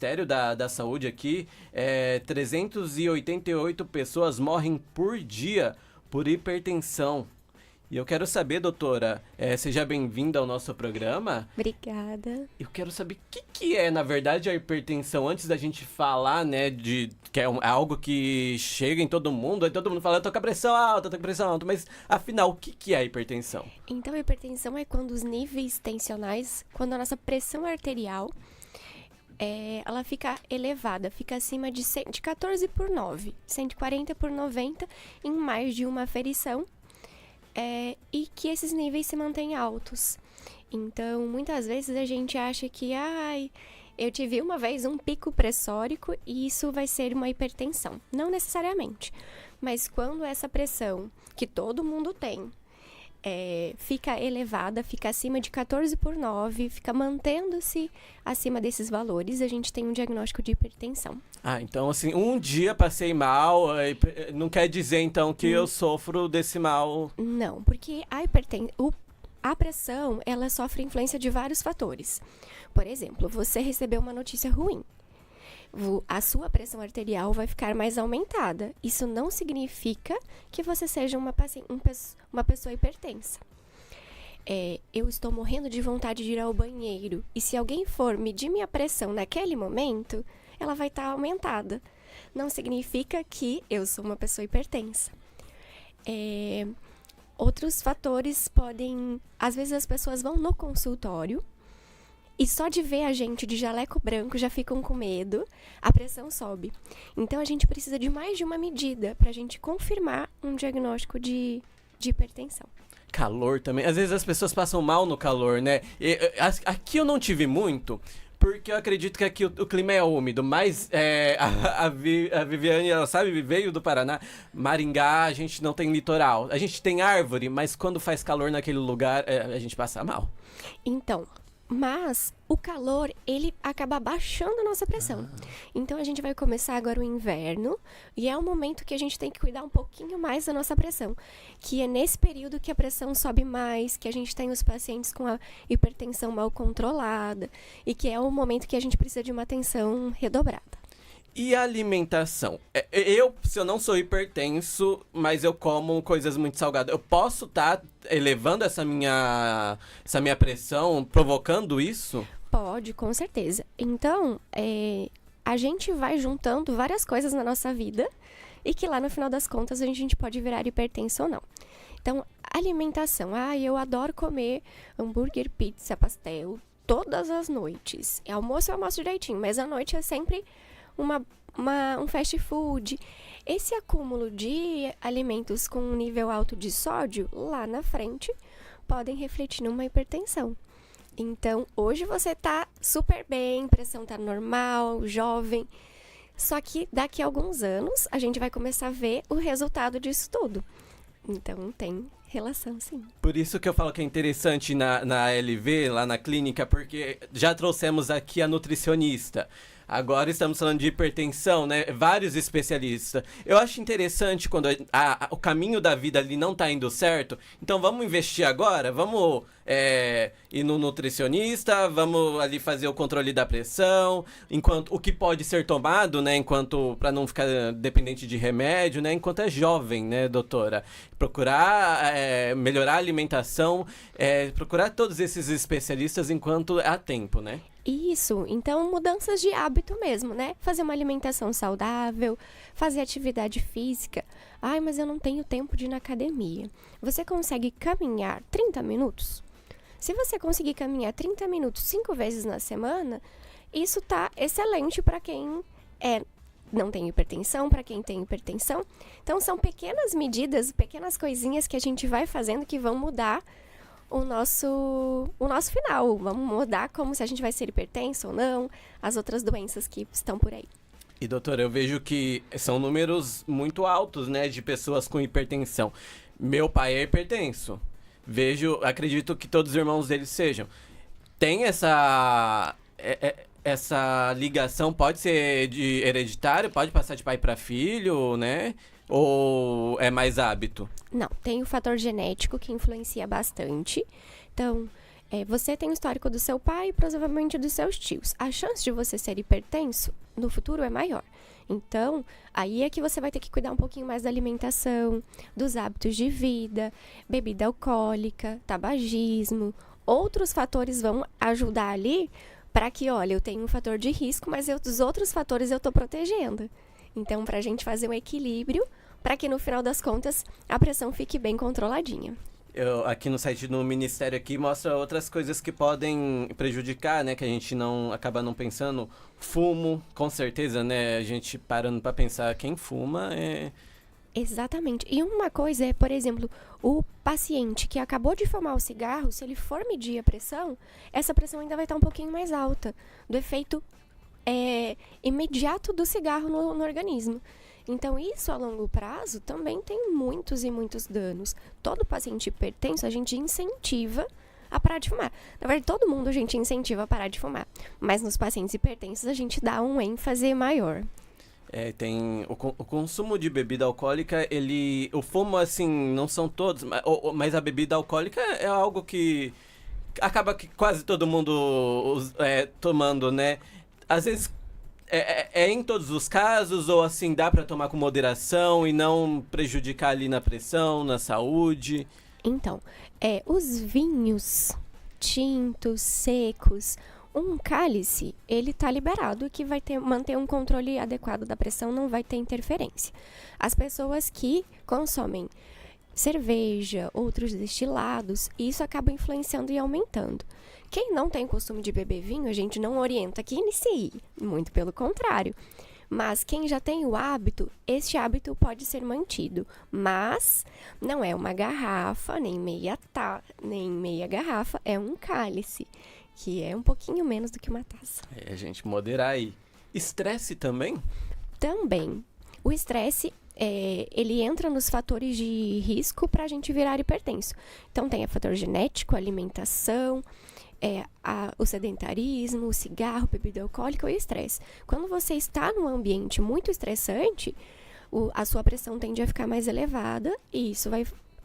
Ministério da Saúde aqui, 388 pessoas morrem por dia por hipertensão. E eu quero saber, doutora, seja bem-vinda ao nosso programa. Obrigada. Eu quero saber o que é, na verdade, a hipertensão. Antes da gente falar, né, de que é algo que chega em todo mundo, aí todo mundo fala, eu tô com a pressão alta, mas afinal, o que é a hipertensão? Então, a hipertensão é quando os níveis tensionais, quando a nossa pressão arterial, ela fica elevada, fica acima de 14 por 9, 140 por 90 em mais de uma aferição. E que esses níveis se mantêm altos. Então, muitas vezes a gente acha que, eu tive uma vez um pico pressórico e isso vai ser uma hipertensão. Não necessariamente, mas quando essa pressão, que todo mundo tem, fica elevada, fica acima de 14 por 9, fica mantendo-se acima desses valores, a gente tem um diagnóstico de hipertensão. Então assim, um dia passei mal, não quer dizer então que eu sofro desse mal? Não, porque a pressão, ela sofre influência de vários fatores. Por exemplo, você recebeu uma notícia ruim. A sua pressão arterial vai ficar mais aumentada. Isso não significa que você seja uma pessoa hipertensa. Eu estou morrendo de vontade de ir ao banheiro. E se alguém for medir minha pressão naquele momento, ela vai estar aumentada. Não significa que eu sou uma pessoa hipertensa. Outros fatores podem... Às vezes as pessoas vão no consultório e só de ver a gente de jaleco branco já ficam com medo, a pressão sobe. Então a gente precisa de mais de uma medida para a gente confirmar um diagnóstico de hipertensão. Calor também. Às vezes as pessoas passam mal no calor, né? Aqui eu não tive muito, porque eu acredito que aqui o clima é úmido, mas a Viviane, ela sabe, veio do Paraná, Maringá, a gente não tem litoral. A gente tem árvore, mas quando faz calor naquele lugar, a gente passa mal. Então, mas o calor, ele acaba baixando a nossa pressão. Então, a gente vai começar agora o inverno e é o momento que a gente tem que cuidar um pouquinho mais da nossa pressão. Que é nesse período que a pressão sobe mais, que a gente tem os pacientes com a hipertensão mal controlada e que é o momento que a gente precisa de uma atenção redobrada. E a alimentação? Se eu não sou hipertenso, mas eu como coisas muito salgadas, eu posso estar elevando essa minha pressão, provocando isso? Pode, com certeza. Então, a gente vai juntando várias coisas na nossa vida e que lá no final das contas a gente pode virar hipertenso ou não. Então, alimentação. Eu adoro comer hambúrguer, pizza, pastel todas as noites. Almoço eu almoço direitinho, mas à noite é sempre um fast food. Esse acúmulo de alimentos com um nível alto de sódio, lá na frente, podem refletir numa hipertensão. Então, hoje você tá super bem, pressão tá normal, jovem. Só que daqui a alguns anos, a gente vai começar a ver o resultado disso tudo. Então, tem relação, sim. Por isso que eu falo que é interessante na LV, lá na clínica, porque já trouxemos aqui a nutricionista. Agora estamos falando de hipertensão, né? Vários especialistas. Eu acho interessante quando o caminho da vida ali não tá indo certo. Então vamos investir agora? Vamos ir no nutricionista, vamos ali fazer o controle da pressão, o que pode ser tomado, né? Para não ficar dependente de remédio, né? Enquanto é jovem, né, doutora? Procurar melhorar a alimentação, procurar todos esses especialistas enquanto há tempo, né? Isso, então mudanças de hábito mesmo, né? Fazer uma alimentação saudável, fazer atividade física. Mas eu não tenho tempo de ir na academia. Você consegue caminhar 30 minutos? Se você conseguir caminhar 30 minutos 5 vezes na semana, isso tá excelente para quem não tem hipertensão, para quem tem hipertensão. Então são pequenas medidas, pequenas coisinhas que a gente vai fazendo que vão mudar o nosso final. Vamos mudar como se a gente vai ser hipertenso ou não, as outras doenças que estão por aí. E doutora, eu vejo que são números muito altos, né, de pessoas com hipertensão. Meu pai é hipertenso. Acredito que todos os irmãos dele sejam. Tem essa ligação, pode ser de hereditário, pode passar de pai para filho, né? Ou é mais hábito? Não, tem o fator genético que influencia bastante. Então, Você tem o histórico do seu pai e provavelmente dos seus tios. A chance de você ser hipertenso no futuro é maior. Então, aí é que você vai ter que cuidar um pouquinho mais da alimentação, dos hábitos de vida, bebida alcoólica, tabagismo. Outros fatores vão ajudar ali para que, olha, eu tenho um fator de risco, mas os outros fatores eu estou protegendo. Então, para a gente fazer um equilíbrio, para que no final das contas a pressão fique bem controladinha. Aqui no site do Ministério aqui mostra outras coisas que podem prejudicar, né? Que a gente acaba não pensando. Fumo, com certeza, né? A gente parando para pensar, quem fuma é... Exatamente. E uma coisa é, por exemplo, o paciente que acabou de fumar o cigarro, se ele for medir a pressão, essa pressão ainda vai estar um pouquinho mais alta, do efeito imediato do cigarro no organismo. Então, isso a longo prazo também tem muitos e muitos danos. Todo paciente hipertenso, a gente incentiva a parar de fumar. Na verdade, todo mundo a gente incentiva a parar de fumar. Mas nos pacientes hipertensos, a gente dá um ênfase maior. Tem o consumo de bebida alcoólica, o fumo, assim, não são todos, mas a bebida alcoólica é algo que acaba que quase todo mundo tomando, né? Às vezes em todos os casos, ou assim, dá para tomar com moderação e não prejudicar ali na pressão, na saúde? Então, os vinhos tintos, secos, um cálice, ele tá liberado, que vai manter um controle adequado da pressão, não vai ter interferência. As pessoas que consomem cerveja, outros destilados, isso acaba influenciando e aumentando. Quem não tem costume de beber vinho, a gente não orienta que inicie, muito pelo contrário. Mas quem já tem o hábito, este hábito pode ser mantido. Mas não é uma garrafa, nem meia garrafa, é um cálice, que é um pouquinho menos do que uma taça. A gente moderar aí. Estresse também? Também. O estresse, ele entra nos fatores de risco para a gente virar hipertenso. Então, tem o fator genético, alimentação, o sedentarismo, o cigarro, bebida alcoólica e o estresse. Quando você está num ambiente muito estressante, a sua pressão tende a ficar mais elevada e isso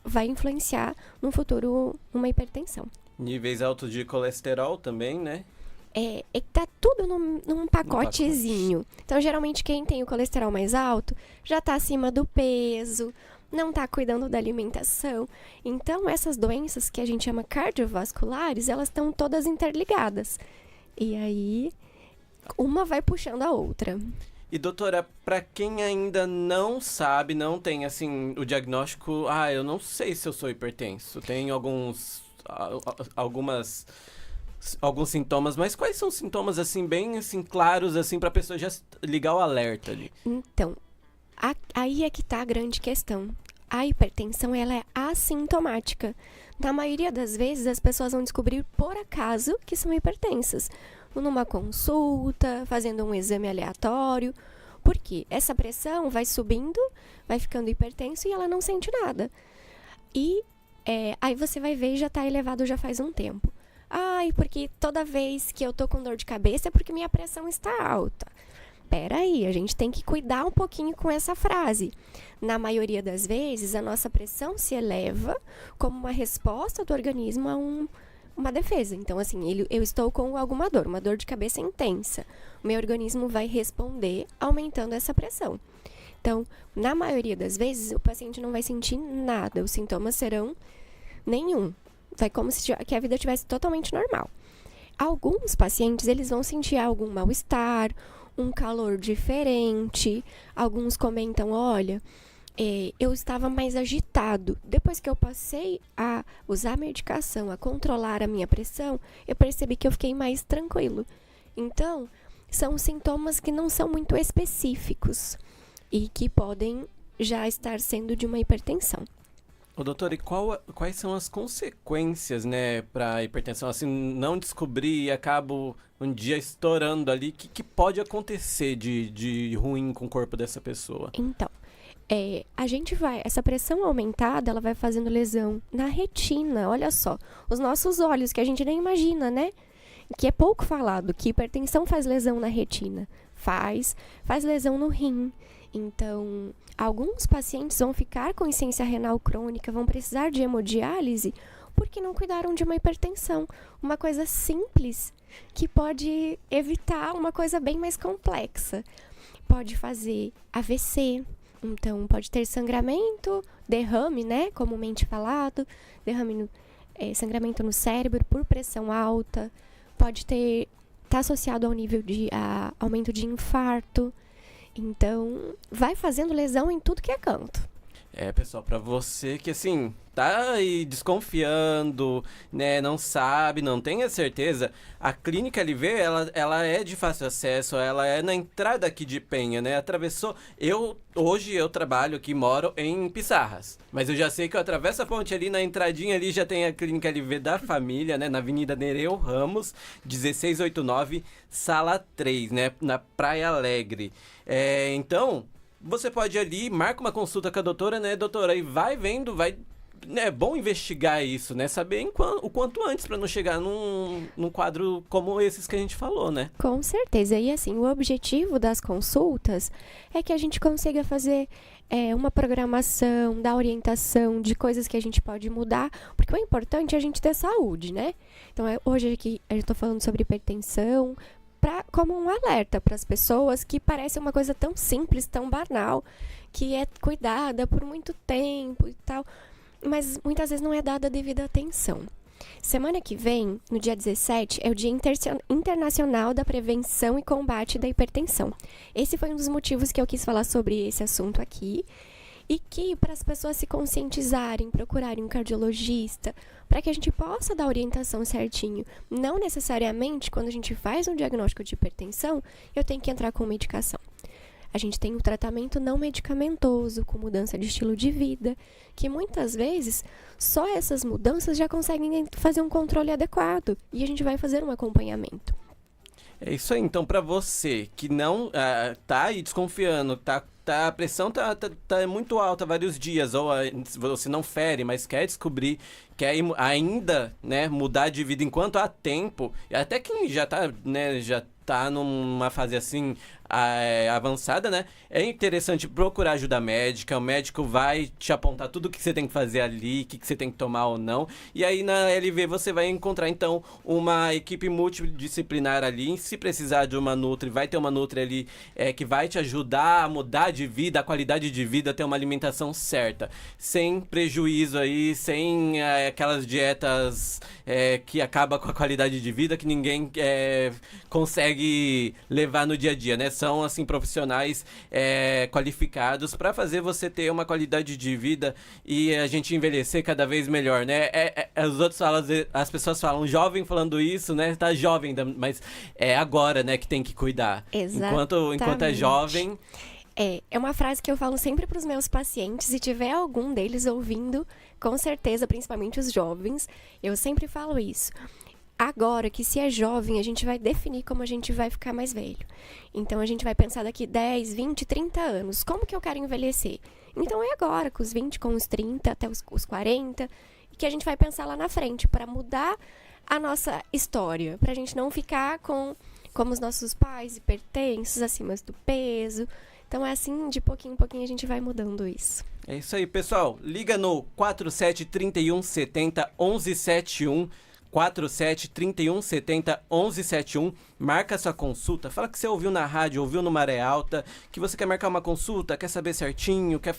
vai influenciar no futuro uma hipertensão. Níveis altos de colesterol também, né? Tá tudo num pacotezinho. Então, geralmente, quem tem o colesterol mais alto já tá acima do peso, não tá cuidando da alimentação. Então, essas doenças que a gente chama cardiovasculares, elas estão todas interligadas. E aí, uma vai puxando a outra. E, doutora, para quem ainda não sabe, não tem, assim, o diagnóstico... eu não sei se eu sou hipertenso. Tem alguns sintomas, mas quais são os sintomas, assim, bem, assim, claros, assim, pra pessoa já ligar o alerta ali? Então, aí é que tá a grande questão. A hipertensão, ela é assintomática. Na maioria das vezes, as pessoas vão descobrir por acaso que são hipertensas. Numa consulta, fazendo um exame aleatório. Porque essa pressão vai subindo, vai ficando hipertenso e ela não sente nada. E aí você vai ver e já tá elevado já faz um tempo. Porque toda vez que eu tô com dor de cabeça é porque minha pressão está alta. Peraí, a gente tem que cuidar um pouquinho com essa frase. Na maioria das vezes, a nossa pressão se eleva como uma resposta do organismo a uma defesa. Então, assim, eu estou com alguma dor, uma dor de cabeça intensa. O meu organismo vai responder aumentando essa pressão. Então, na maioria das vezes, o paciente não vai sentir nada. Os sintomas serão nenhum. Vai como se que a vida estivesse totalmente normal. Alguns pacientes, eles vão sentir algum mal-estar, um calor diferente. Alguns comentam, olha, eu estava mais agitado. Depois que eu passei a usar a medicação, a controlar a minha pressão, eu percebi que eu fiquei mais tranquilo. Então, são sintomas que não são muito específicos e que podem já estar sendo de uma hipertensão. Doutor, e quais são as consequências, né, para a hipertensão? Assim, não descobrir e acabo um dia estourando ali, o que pode acontecer de ruim com o corpo dessa pessoa? Então, essa pressão aumentada, ela vai fazendo lesão na retina, olha só. Os nossos olhos, que a gente nem imagina, né? Que é pouco falado, que hipertensão faz lesão na retina. Faz lesão no rim. Então, alguns pacientes vão ficar com insuficiência renal crônica, vão precisar de hemodiálise porque não cuidaram de uma hipertensão. Uma coisa simples que pode evitar uma coisa bem mais complexa. Pode fazer AVC, então pode ter sangramento, derrame, né, comumente falado, sangramento no cérebro por pressão alta, pode tá associado ao nível de aumento de infarto. Então, vai fazendo lesão em tudo que é canto. Pessoal, pra você que, assim, tá aí desconfiando, né, não sabe, não tem a certeza, a Clínica LV, ela é de fácil acesso, ela é na entrada aqui de Penha, né, hoje eu trabalho aqui, moro em Pissarras, mas eu já sei que eu atravesso a ponte ali, na entradinha ali já tem a Clínica LV da família, né, na Avenida Nereu Ramos, 1689, Sala 3, né, na Praia Alegre. Então, você pode ir ali, marca uma consulta com a doutora, né, doutora? E vai vendo, é bom investigar isso, né? Saber o quanto antes para não chegar num quadro como esses que a gente falou, né? Com certeza. E assim, o objetivo das consultas é que a gente consiga fazer uma programação, dar orientação de coisas que a gente pode mudar, porque o importante é a gente ter saúde, né? Então, hoje aqui eu estou falando sobre hipertensão, como um alerta para as pessoas, que parece uma coisa tão simples, tão banal, que é cuidada por muito tempo e tal, mas muitas vezes não é dada a devida atenção. Semana que vem, no dia 17, é o Dia Internacional da Prevenção e Combate da Hipertensão. Esse foi um dos motivos que eu quis falar sobre esse assunto aqui, e que para as pessoas se conscientizarem, procurarem um cardiologista, para que a gente possa dar a orientação certinho. Não necessariamente, quando a gente faz um diagnóstico de hipertensão, eu tenho que entrar com medicação. A gente tem um tratamento não medicamentoso, com mudança de estilo de vida, que muitas vezes só essas mudanças já conseguem fazer um controle adequado, e a gente vai fazer um acompanhamento. É isso aí, então, para você que não tá aí desconfiando, a pressão tá muito alta há vários dias, ou você não fere, mas quer descobrir, quer ainda, né, mudar de vida enquanto há tempo, e até quem já tá numa fase assim avançada, né? É interessante procurar ajuda médica, o médico vai te apontar tudo o que você tem que fazer ali, o que você tem que tomar ou não, e aí na LV você vai encontrar, então, uma equipe multidisciplinar ali, se precisar de uma Nutri, vai ter uma Nutri ali que vai te ajudar a mudar de vida, a qualidade de vida, ter uma alimentação certa, sem prejuízo aí, sem aquelas dietas que acabam com a qualidade de vida, que ninguém consegue levar no dia a dia, né? São, assim, profissionais qualificados para fazer você ter uma qualidade de vida e a gente envelhecer cada vez melhor, né? Os outros falam, as pessoas falam, jovem falando isso, né? Tá jovem, mas é agora, né, que tem que cuidar. Exatamente. Enquanto é jovem... É uma frase que eu falo sempre para os meus pacientes, se tiver algum deles ouvindo, com certeza, principalmente os jovens, eu sempre falo isso. Agora, que se é jovem, a gente vai definir como a gente vai ficar mais velho. Então, a gente vai pensar daqui 10, 20, 30 anos. Como que eu quero envelhecer? Então, é agora, com os 20, com os 30, até os 40, que a gente vai pensar lá na frente, para mudar a nossa história. Para a gente não ficar como os nossos pais, hipertensos, acima do peso. Então, é assim, de pouquinho em pouquinho, a gente vai mudando isso. É isso aí, pessoal. Liga no 473170 1171. 473170 1171, marca sua consulta, fala que você ouviu na rádio, ouviu no Maré Alta, que você quer marcar uma consulta, quer saber certinho, quer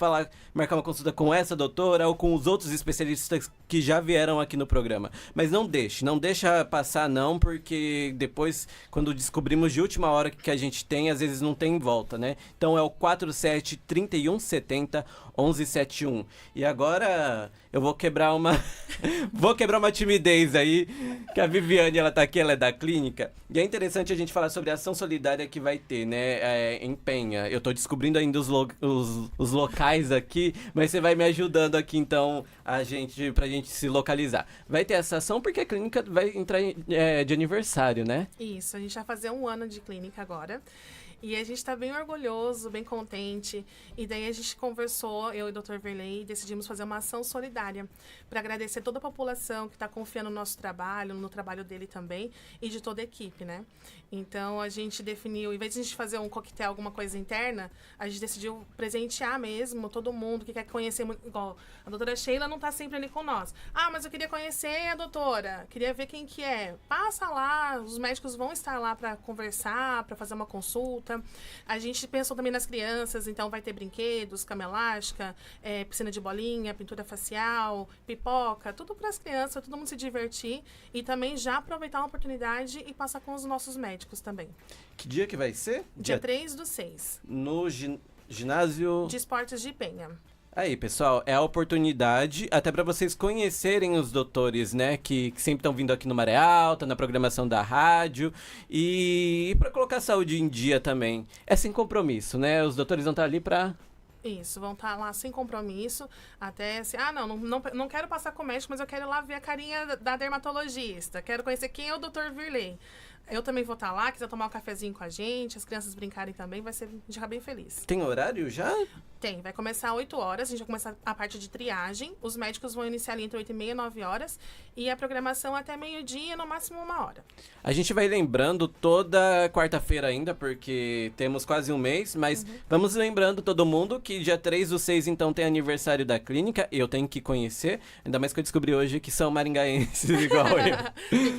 marcar uma consulta com essa doutora ou com os outros especialistas que já vieram aqui no programa. Mas não deixa passar não, porque depois, quando descobrimos de última hora que a gente tem, às vezes não tem volta, né? Então é o 473170 1171. E agora eu vou quebrar uma timidez aí, que a Viviane, ela tá aqui, ela é da clínica, e é interessante a gente falar sobre a ação solidária que vai ter, né, em Penha. Eu tô descobrindo ainda os locais aqui, mas você vai me ajudando aqui, então, pra gente se localizar. Vai ter essa ação porque a clínica vai entrar de aniversário, né? Isso, a gente vai fazer 1 ano de clínica agora. E a gente está bem orgulhoso, bem contente. E daí a gente conversou, eu e o Dr. Verley, e decidimos fazer uma ação solidária para agradecer toda a população que está confiando no nosso trabalho. trabalho, no trabalho dele também e de toda a equipe, né? Então, a gente definiu, em vez de a gente fazer um coquetel, alguma coisa interna, a gente decidiu presentear mesmo todo mundo que quer conhecer, igual a doutora Sheila não tá sempre ali com nós. Ah, mas eu queria conhecer a doutora, queria ver quem que é. Passa lá, os médicos vão estar lá para conversar, para fazer uma consulta. A gente pensou também nas crianças, então vai ter brinquedos, cama elástica, piscina de bolinha, pintura facial, pipoca, tudo para as crianças, todo mundo se divertir e também já aproveitar a oportunidade e passar com os nossos médicos também. Que dia que vai ser? Dia 3/6. No ginásio... De Esportes de Penha. Aí, pessoal, é a oportunidade até para vocês conhecerem os doutores, né? Que sempre estão vindo aqui no Maré Alta, na programação da rádio. E para colocar a saúde em dia também. É sem compromisso, né? Os doutores vão estar ali para... Isso, vão estar lá sem compromisso, até se, não quero passar com o médico, mas eu quero ir lá ver a carinha da dermatologista, quero conhecer quem é o Dr. Virley. Eu também vou estar lá, quiser tomar um cafezinho com a gente, as crianças brincarem também, a gente ficar bem feliz. Tem horário já? Tem, vai começar às 8 horas, a gente vai começar a parte de triagem, os médicos vão iniciar ali entre 8h30 e 9 horas, e a programação até meio-dia, no máximo 1 hora. A gente vai lembrando toda quarta-feira ainda, porque temos quase um mês, mas vamos lembrando todo mundo que dia 3/6, então, tem aniversário da clínica, eu tenho que conhecer, ainda mais que eu descobri hoje que são maringaenses igual eu. Tem que ir lá